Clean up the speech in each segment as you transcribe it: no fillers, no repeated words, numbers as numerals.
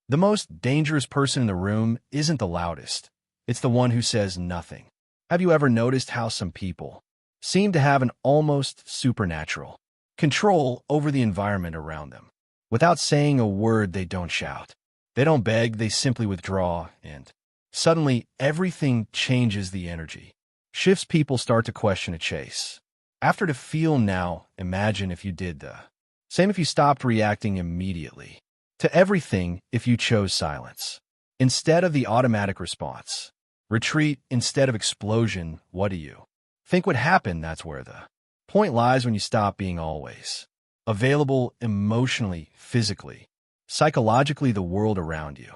The most dangerous person in the room isn't the loudest. It's the one who says nothing. Have you ever noticed how some people seem to have an almost supernatural control over the environment around them? Without saying a word, they don't shout. They don't beg, they simply withdraw, and suddenly everything changes. The energy shifts. People start to question a chase. After to feel now, imagine if you did the same, if you stopped reacting immediately to everything, if you chose silence instead of the automatic response, retreat instead of explosion. What do you think would happen? That's where the point lies. When you stop being always available emotionally, physically, psychologically, the world around you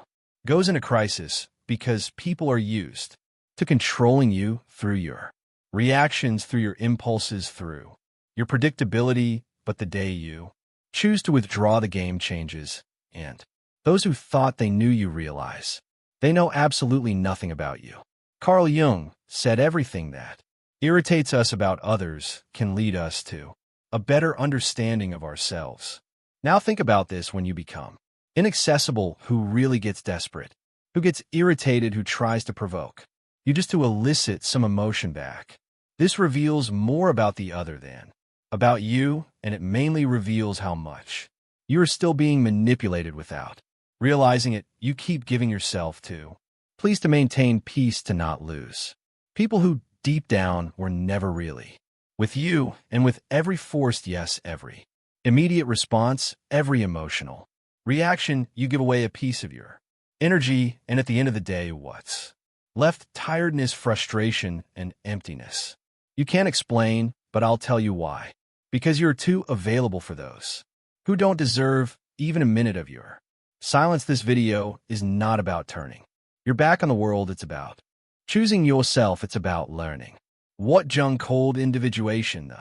goes into crisis because people are used to controlling you through your reactions, through your impulses, through your predictability. But the day you choose to withdraw, the game changes, and those who thought they knew you realize they know absolutely nothing about you. Carl Jung said everything that irritates us about others can lead us to a better understanding of ourselves. Now think about this: when you become inaccessible, who really gets desperate? Who gets irritated? Who tries to provoke you just to elicit some emotion back? This reveals more about the other than about you, and it mainly reveals how much you are still being manipulated without realizing it. You keep giving yourself to please, to maintain peace, to not lose people who deep down were never really with you, and with every forced yes, every immediate response, every emotional reaction, you give away a piece of your energy, and at the end of the day, what's left? Tiredness, frustration, and emptiness. You can't explain, but I'll tell you why. Because you're too available for those who don't deserve even a minute of your silence. This video is not about turning your back on the world. It's about choosing yourself. It's about learning what Jung called individuation, the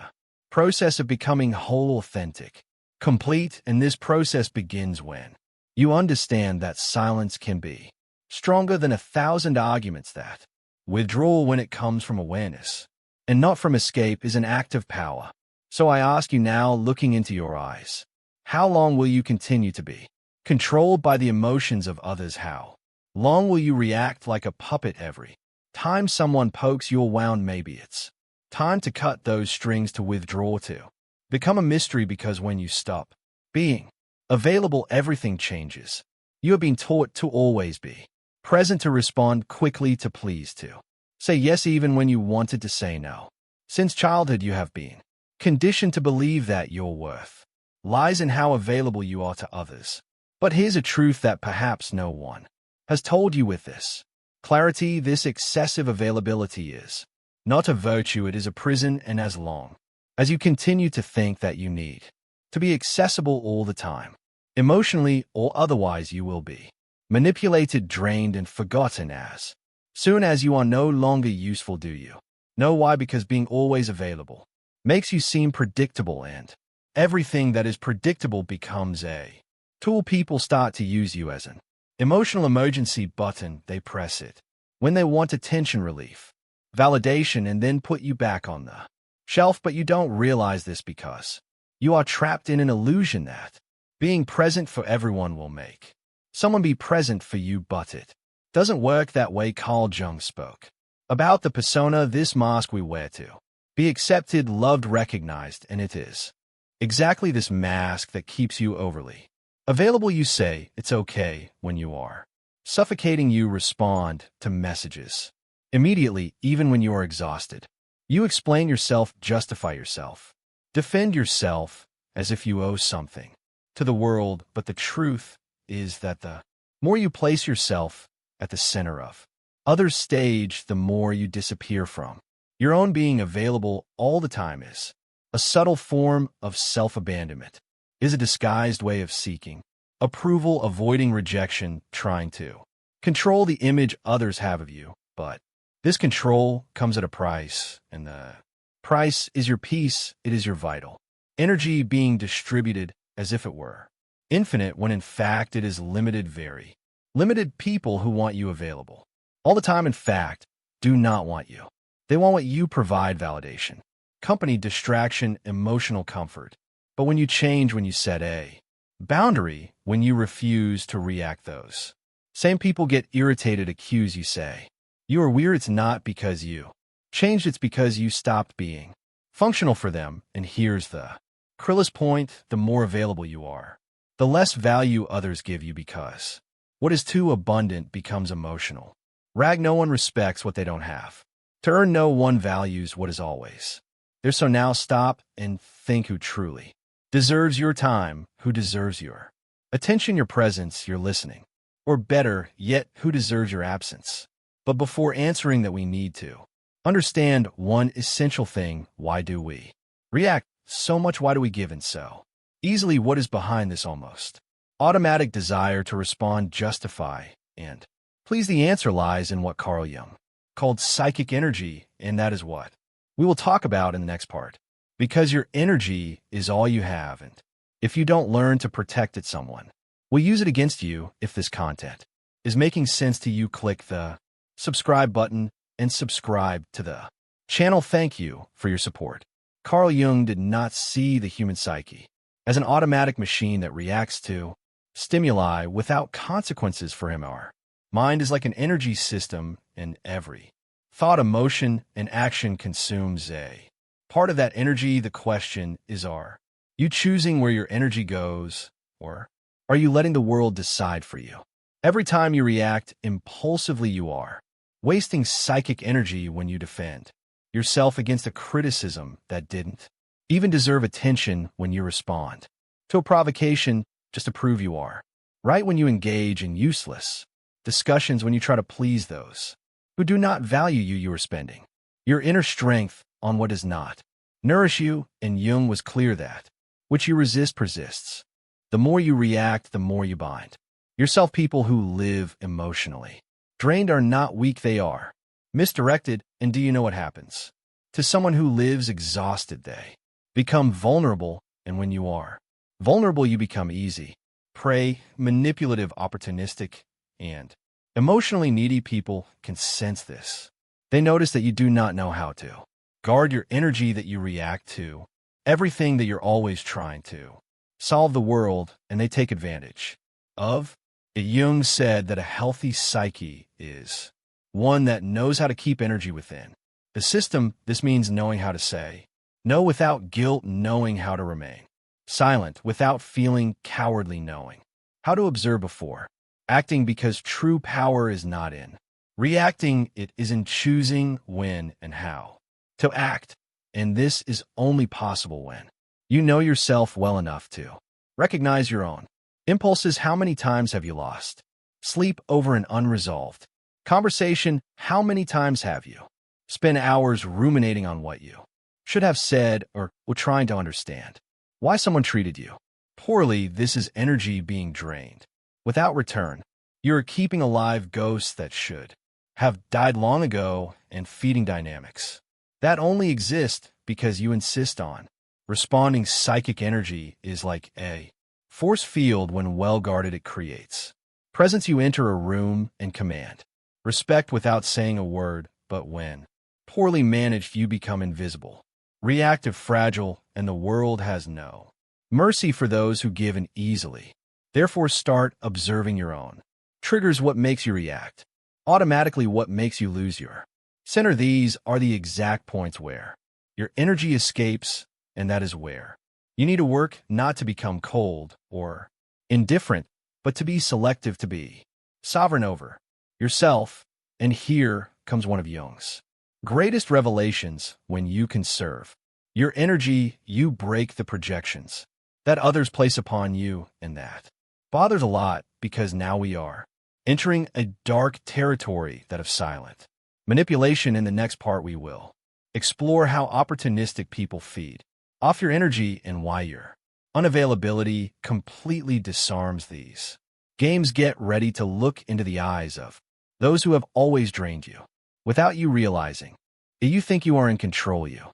process of becoming whole, authentic, complete. And this process begins when you understand that silence can be stronger than 1,000 arguments, that withdrawal, when it comes from awareness and not from escape, is an act of power. So I ask you now, looking into your eyes, how long will you continue to be controlled by the emotions of others? How long will you react like a puppet every time someone pokes your wound? Maybe it's time to cut those strings, to withdraw, to become a mystery, because when you stop being available, everything changes. You have been taught to always be present, to respond quickly, to please, to say yes even when you wanted to say no. Since childhood, you have been conditioned to believe that your worth lies in how available you are to others. But here's a truth that perhaps no one has told you with this clarity: this excessive availability is not a virtue, it is a prison. And as long as you continue to think that you need to be accessible all the time, emotionally or otherwise, you will be manipulated, drained, and forgotten as soon as you are no longer useful. Do you know why? Because being always available makes you seem predictable, and everything that is predictable becomes a tool. People start to use you as an emotional emergency button. They press it when they want attention, relief, validation, and then put you back on the shelf. But you don't realize this because you are trapped in an illusion that being present for everyone will make someone be present for you. But it doesn't work that way. Carl Jung spoke about the persona, this mask we wear to be accepted, loved, recognized, and it is exactly this mask that keeps you overly available. You say it's okay when you are suffocating. You respond to messages immediately, even when you are exhausted. You explain yourself, justify yourself, defend yourself as if you owe something to the world. But the truth is that the more you place yourself at the center of others' stage, the more you disappear from your own being. Available all the time is a subtle form of self-abandonment, is a disguised way of seeking approval, avoiding rejection, trying to control the image others have of you. But this control comes at a price, and the price is your peace. It is your vital energy being distributed as if it were infinite, when in fact it is limited. Very limited people who want you available all the time, in fact, do not want you. They want what you provide: validation, company, distraction, emotional comfort. But when you change, when you set a boundary, when you refuse to react those. Same people get irritated, accuse you, say, "You are weird." It's not because you changed, it's because you stopped being functional for them. And here's the Krilla's point: the more available you are, the less value others give you, because what is too abundant becomes emotional. No one respects what they don't have. To earn, no one values what is always there. So now stop and think: who truly deserves your time? Who deserves your attention, your presence, your listening? Or better yet, who deserves your absence? But before answering that, we need to understand one essential thing: why do we react so much? Why do we give in so easily? What is behind this almost automatic desire to respond, justify, and please? The answer lies in what Carl Jung called psychic energy, and that is what we will talk about in the next part. Because your energy is all you have, and if you don't learn to protect it, someone will use it against you. If this content is making sense to you, click the subscribe button and subscribe to the channel. Thank you for your support. Carl Jung did not see the human psyche as an automatic machine that reacts to stimuli without consequences. For him, our mind is like an energy system, and every thought, emotion, and action consumes a part of that energy. The question is, are you choosing where your energy goes, or are you letting the world decide for you? Every time you react impulsively, you are wasting psychic energy. When you defend yourself against a criticism that didn't even deserve attention, when you respond to a provocation just to prove you are right, when you engage in useless discussions, when you try to please those who do not value you, you are spending your inner strength on what does not nourish you. And Jung was clear that which you resist persists. The more you react, the more you bind yourself. People who live emotionally drained are not weak, they are misdirected. And do you know what happens to someone who lives exhausted? They become vulnerable, and when you are vulnerable, you become easy prey, manipulative, opportunistic, and emotionally needy. People can sense this. They notice that you do not know how to guard your energy, that you react to everything, that you're always trying to solve the world, and they take advantage of it. Jung said that a healthy psyche is one that knows how to keep energy within the system. This means knowing how to say no without guilt, knowing how to remain silent without feeling cowardly, knowing how to observe before acting, because true power is not in reacting, it is in choosing when and how to act. And this is only possible when you know yourself well enough to recognize your own impulses. How many times have you lost sleep over an unresolved conversation? How many times have you spent hours ruminating on what you should have said, or trying to understand why someone treated you poorly? This is energy being drained without return. You're keeping alive ghosts that should have died long ago, and feeding dynamics that only exist because you insist on responding. Psychic energy is like a force field. When well guarded, it creates presence. You enter a room and command respect without saying a word, but when poorly managed, you become invisible, reactive, fragile, and the world has no mercy for those who give in easily. Therefore, start observing your own triggers. What makes you react automatically? What makes you lose your center? These are the exact points where your energy escapes, and that is where you need to work, not to become cold or indifferent, but to be selective, to be sovereign over yourself. And here comes one of Jung's greatest revelations: when you conserve your energy, you break the projections that others place upon you, and that bothers a lot, because now we are entering a dark territory, that of silent manipulation. In the next part, we will explore how opportunistic people feed off your energy and why your unavailability completely disarms these games. Get ready to look into the eyes of those who have always drained you without you realizing it. You think you are in control. You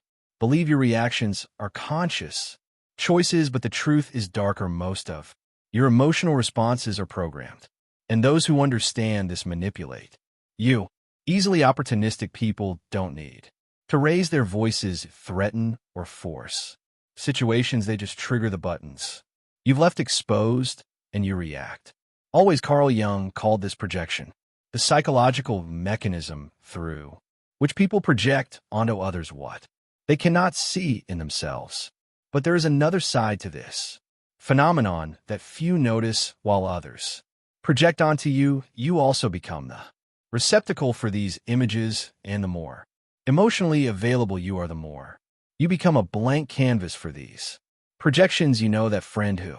believe your reactions are conscious choices, but the truth is darker. Most of your emotional responses are programmed, and those who understand this manipulate you easily. Opportunistic people don't need to raise their voices, threaten, or force situations. They just trigger the buttons you've left exposed, and you react. Always Carl Jung called this projection the psychological mechanism through which people project onto others what they cannot see in themselves. But there is another side to this phenomenon that few notice while others project onto you. You also become the receptacle for these images, and the more emotionally available you are, the more you become a blank canvas for these projections. You know, that friend who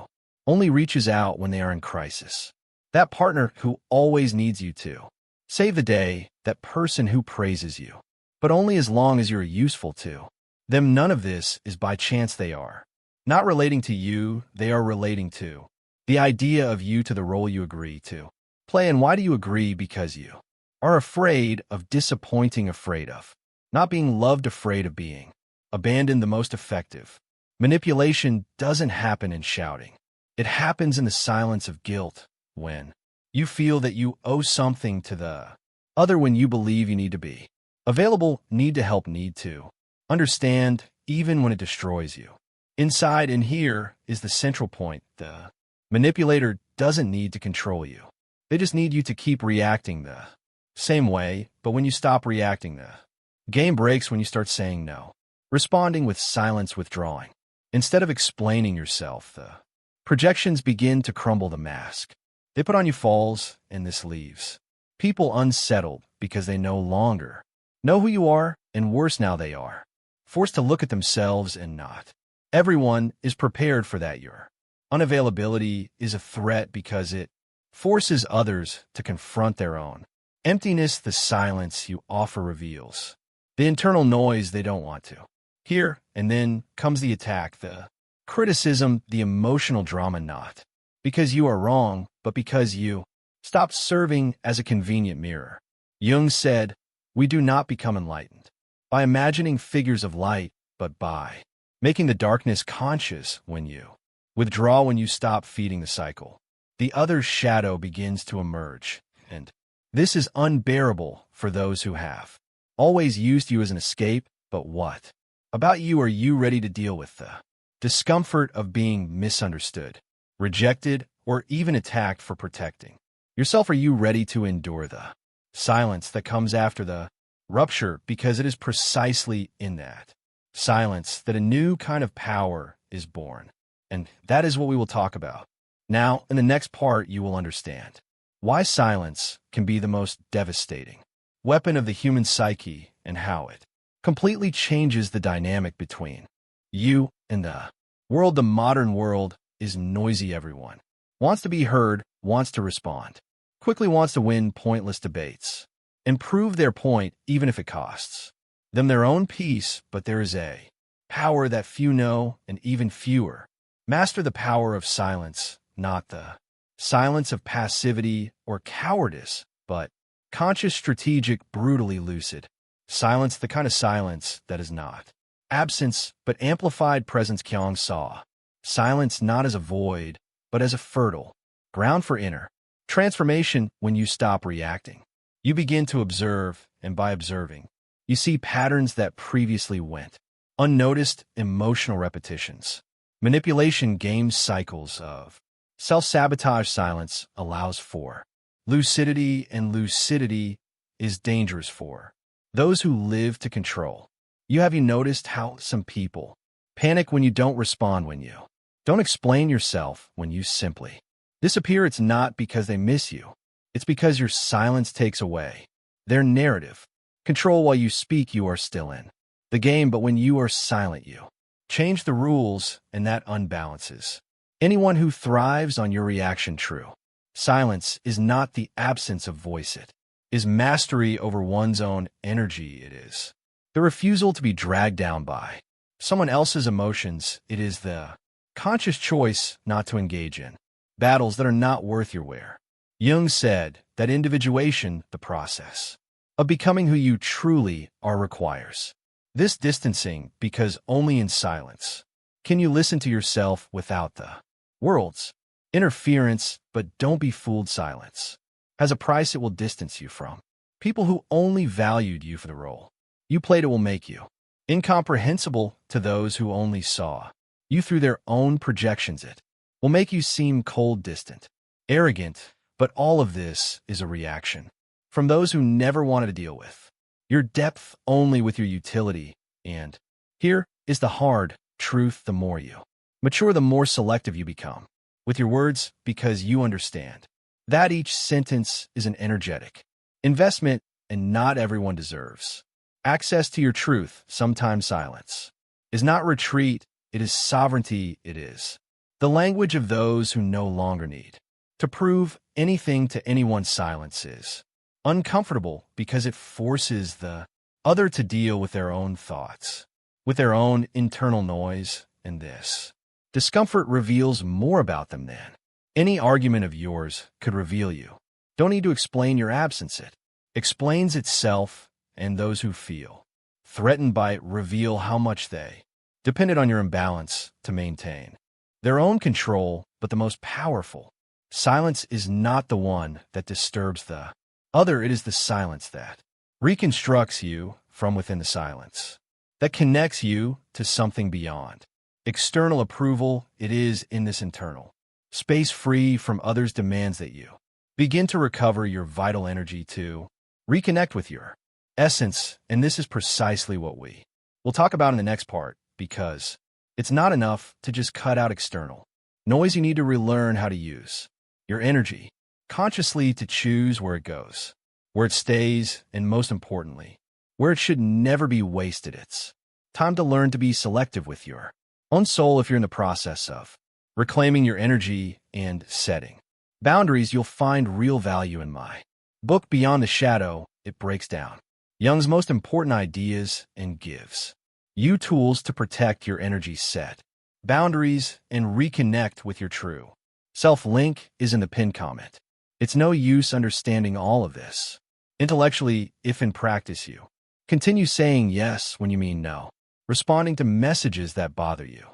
only reaches out when they are in crisis, that partner who always needs you to save the day, that person who praises you, but only as long as you're useful to them. None of this is by chance. They are not relating to you, they are relating to the idea of you, to the role you agree to play. And why do you agree? Because you are afraid of disappointing, afraid of not being loved, afraid of being abandoned. The most effective manipulation doesn't happen in shouting. It happens in the silence of guilt, when you feel that you owe something to the other, when you believe you need to be available, need to help, need to understand, even when it destroys you inside. And here is the central point. The manipulator doesn't need to control you. They just need you to keep reacting the same way. But when you stop reacting, the game breaks. When you start saying no, responding with silence, withdrawing, instead of explaining yourself, the projections begin to crumble. The mask they put on you falls, and this leaves people unsettled because they no longer know who you are, and worse, now they are forced to look at themselves, and not everyone is prepared for that. Your unavailability is a threat because it forces others to confront their own emptiness. The silence you offer reveals the internal noise they don't want to hear. And then comes the attack, the criticism, the emotional drama, not because you are wrong, but because you stopped serving as a convenient mirror. Jung said, we do not become enlightened by imagining figures of light, but by making the darkness conscious. When you withdraw, when you stop feeding the cycle, the other's shadow begins to emerge. And this is unbearable for those who have always used you as an escape. But what about you? Are you ready to deal with the discomfort of being misunderstood, rejected, or even attacked for protecting yourself? Are you ready to endure the silence that comes after the rupture? Because it is precisely in that silence that a new kind of power is born. And that is what we will talk about. Now, in the next part, you will understand why silence can be the most devastating weapon of the human psyche, and how it completely changes the dynamic between you and the world. The modern world is noisy. Everyone wants to be heard, wants to respond quickly, wants to win pointless debates and prove their point, even if it costs them their own peace. But there is a power that few know, and even fewer master: the power of silence, not the silence of passivity or cowardice, but conscious, strategic, brutally lucid silence, the kind of silence that is not absence, but amplified presence. Jung saw silence not as a void, but as a fertile ground for inner transformation. When you stop reacting, you begin to observe, and by observing, you see patterns that previously went unnoticed. Emotional repetitions, manipulation, games, cycles of self-sabotage. Silence allows for lucidity, and lucidity is dangerous for those who live to control. Have you noticed how some people panic when you don't respond, when you don't explain yourself, when you simply disappear? It's not because they miss you. It's because your silence takes away their narrative control. While you speak, you are still in the game, but when you are silent, you change the rules, and that unbalances anyone who thrives on your reaction. True silence is not the absence of voice. It is mastery over one's own energy. It is the refusal to be dragged down by someone else's emotions. It is the conscious choice not to engage in battles that are not worth your wear. Jung said that individuation, the process of becoming who you truly are, requires this distancing, because only in silence can you listen to yourself without the world's interference. But don't be fooled. Silence has a price. It will distance you from people who only valued you for the role you played. It will make you incomprehensible to those who only saw you through their own projections. It will make you seem cold, distant, arrogant, but all of this is a reaction from those who never wanted to deal with your depth, only with your utility. And here is the hard truth: the more you mature, the more selective you become with your words, because you understand that each sentence is an energetic investment, and not everyone deserves access to your truth. Sometimes silence is not retreat, it is sovereignty. It is the language of those who no longer need to prove anything to anyone. Silence is uncomfortable because it forces the other to deal with their own thoughts, with their own internal noise, and this discomfort reveals more about them than any argument of yours could reveal. You don't need to explain your absence. It explains itself, and those who feel threatened by it reveal how much they depended on your imbalance to maintain their own control. But the most powerful silence is not the one that disturbs the other. It is the silence that reconstructs you from within, the silence that connects you to something beyond external approval. It is in this internal space, free from others' demands, that you begin to recover your vital energy, to reconnect with your essence. And this is precisely what we will talk about in the next part, because it's not enough to just cut out external noise. You need to relearn how to use your energy consciously, to choose where it goes, where it stays, and most importantly, where it should never be wasted. It's time to learn to be selective with your own soul. If you're in the process of reclaiming your energy and setting boundaries, you'll find real value in my book, Beyond the Shadow. It breaks down Jung's most important ideas and gives you tools to protect your energy, set boundaries, and reconnect with your true self. Link is in the pinned comment. It's no use understanding all of this intellectually if in practice you continue saying yes when you mean no, responding to messages that bother you,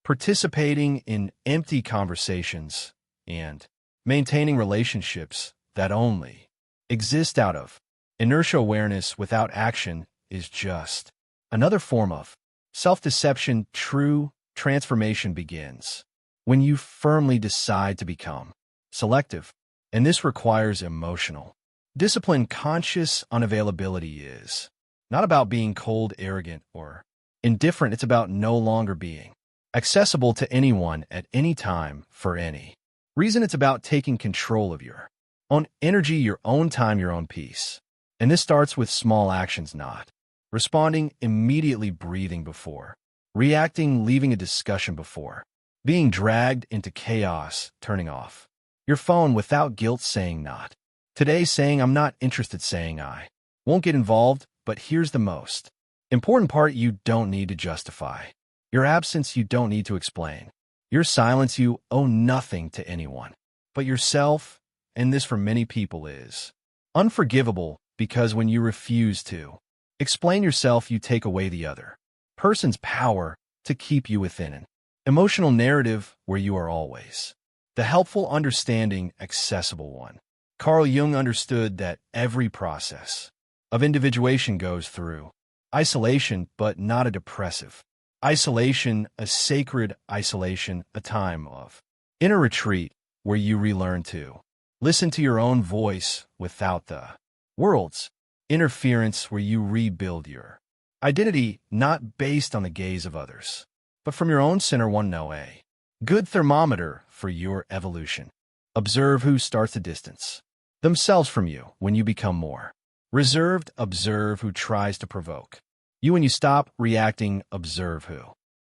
participating in empty conversations, and maintaining relationships that only exist out of inertia. Awareness without action is just another form of self-deception. True transformation begins when you firmly decide to become selective, and this requires emotional discipline. Conscious unavailability is not about being cold, arrogant, or indifferent. It's about no longer being accessible to anyone at any time for any reason. It's about taking control of your own energy, your own time, your own peace. And this starts with small actions: not responding immediately, breathing before reacting, leaving a discussion before being dragged into chaos, turning off your phone without guilt, saying not today, saying I'm not interested, saying I won't get involved. But here's the most important part: you don't need to justify your absence. You don't need to explain your silence. You owe nothing to anyone but yourself. And this, for many people, is unforgivable, because when you refuse to explain yourself, you take away the other person's power to keep you within an emotional narrative where you are always the helpful, understanding, accessible one. Carl Jung understood that every process of individuation goes through isolation, but not a depressive isolation, a sacred isolation, a time of inner retreat where you relearn to listen to your own voice without the world's interference, where you rebuild your identity not based on the gaze of others, but from your own center. One know a good thermometer for your evolution. Observe who starts to distance themselves from you when you become more reserved. Observe who tries to provoke you when you stop reacting. Observe who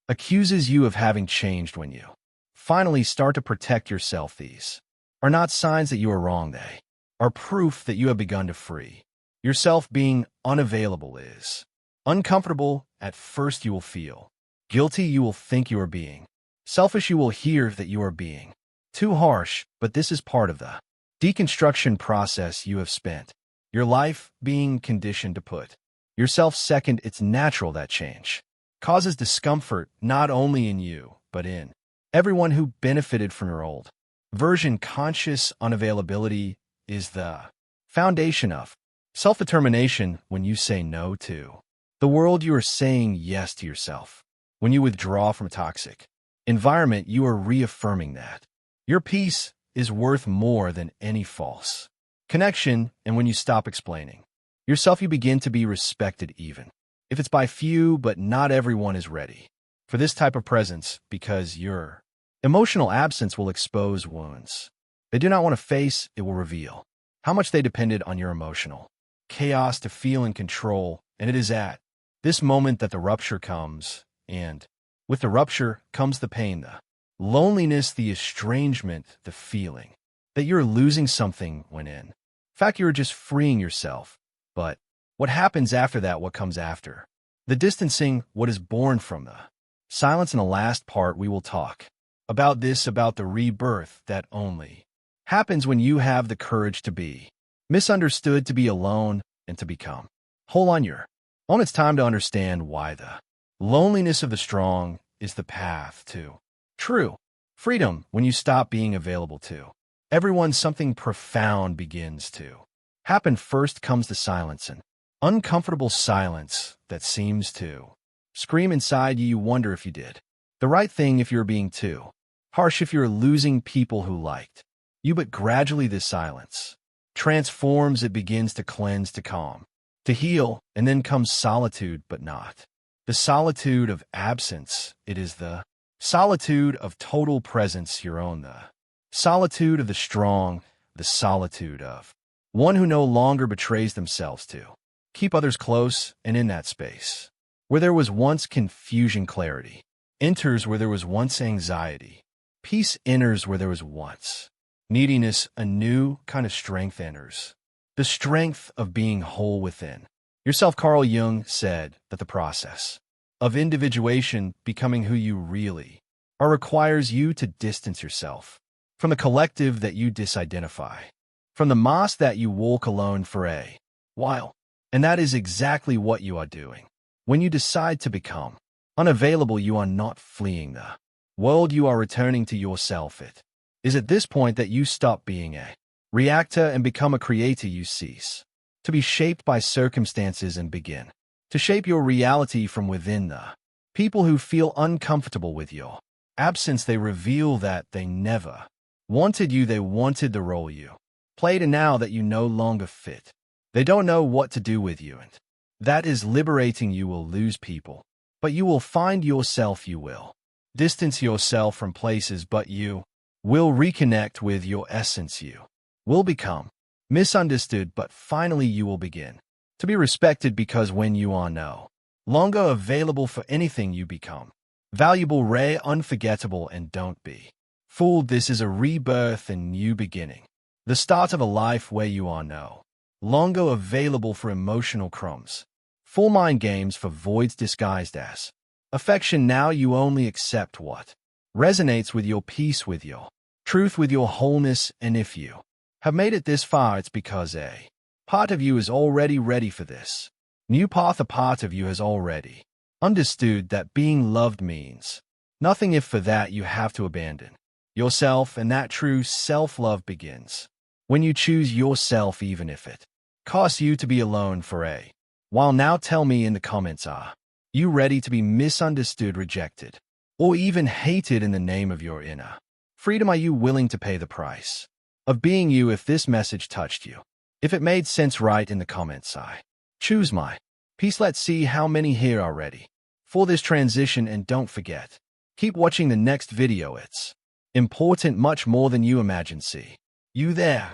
accuses you of having changed when you finally start to protect yourself. These are not signs that you are wrong. They are proof that you have begun to free yourself. Being unavailable is uncomfortable. At first you will feel guilty. You will think you are being selfish. You will hear that you are being too harsh. But this is part of the deconstruction process. You have spent your life being conditioned to put yourself second. It's natural that change causes discomfort, not only in you, but in everyone who benefited from your old version. Conscious unavailability is the foundation of self-determination. When you say no to the world, you are saying yes to yourself. When you withdraw from a toxic environment, you are reaffirming that Your peace is worth more than any false connection, and when you stop explaining yourself, you begin to be respected even if it's by few, but not everyone is ready for this type of presence because your emotional absence will expose wounds they do not want to face. It will reveal how much they depended on your emotional chaos to feel in control, and it is at this moment that the rupture comes, and with the rupture comes the pain, the loneliness, the estrangement, the feeling that you're losing something when in fact you're just freeing yourself. But what happens after that, what comes after the distancing, what is born from the silence? In the last part, we will talk about this, about the rebirth that only happens when you have the courage to be misunderstood, to be alone, and to become whole on your own. It's time to understand why the loneliness of the strong is the path to true freedom. When you stop being available to everyone, something profound begins to happen. First comes the silence, an uncomfortable silence that seems to scream inside you. You wonder if you did the right thing, if you're being too harsh, if you're losing people who liked you. But gradually this silence transforms. It begins to cleanse, to calm, to heal, and then comes solitude, but not the solitude of absence. It is the solitude of total presence, your own, the solitude of the strong, the solitude of one who no longer betrays themselves to keep others close. And in that space where there was once confusion, clarity enters. Where there was once anxiety, peace enters. Where there was once neediness, a new kind of strength enters. The strength of being whole within yourself. Carl Jung said that the process of individuation, becoming who you really are, requires you to distance yourself from the collective that you disidentify, from the mosque that you walk alone for a while. And that is exactly what you are doing. When you decide to become unavailable, you are not fleeing the world, you are returning to yourself. It is at this point that you stop being a reactor and become a creator. You cease to be shaped by circumstances and begin to shape your reality from within. The people who feel uncomfortable with your absence, they reveal that they never wanted you. They wanted the role you played, and now that you no longer fit, they don't know what to do with you. And that is liberating. You will lose people, but you will find yourself. You will distance yourself from places, but you will reconnect with your essence. You will become misunderstood, but finally you will begin to be respected, because when you are no longer available for anything, you become valuable, rare, unforgettable. And don't be fooled. This is a rebirth and new beginning, the start of a life where you are no longer available for emotional crumbs, full mind games, for voids disguised as affection. Now you only accept what resonates with your peace, with your truth, with your wholeness. And if you have made it this far, it's because a part of you is already ready for this new path. A part of you has already understood that being loved means nothing if for that you have to abandon yourself. And that true self-love begins when you choose yourself, even if it costs you to be alone for a while. Now tell me in the comments, are you ready to be misunderstood, rejected, or even hated in the name of your inner freedom? Are you willing to pay the price of being you? If this message touched you, if it made sense, write in the comments, I choose my peace. Let's see how many here are ready for this transition. And don't forget, keep watching the next video. It's important, much more than you imagine. See you there.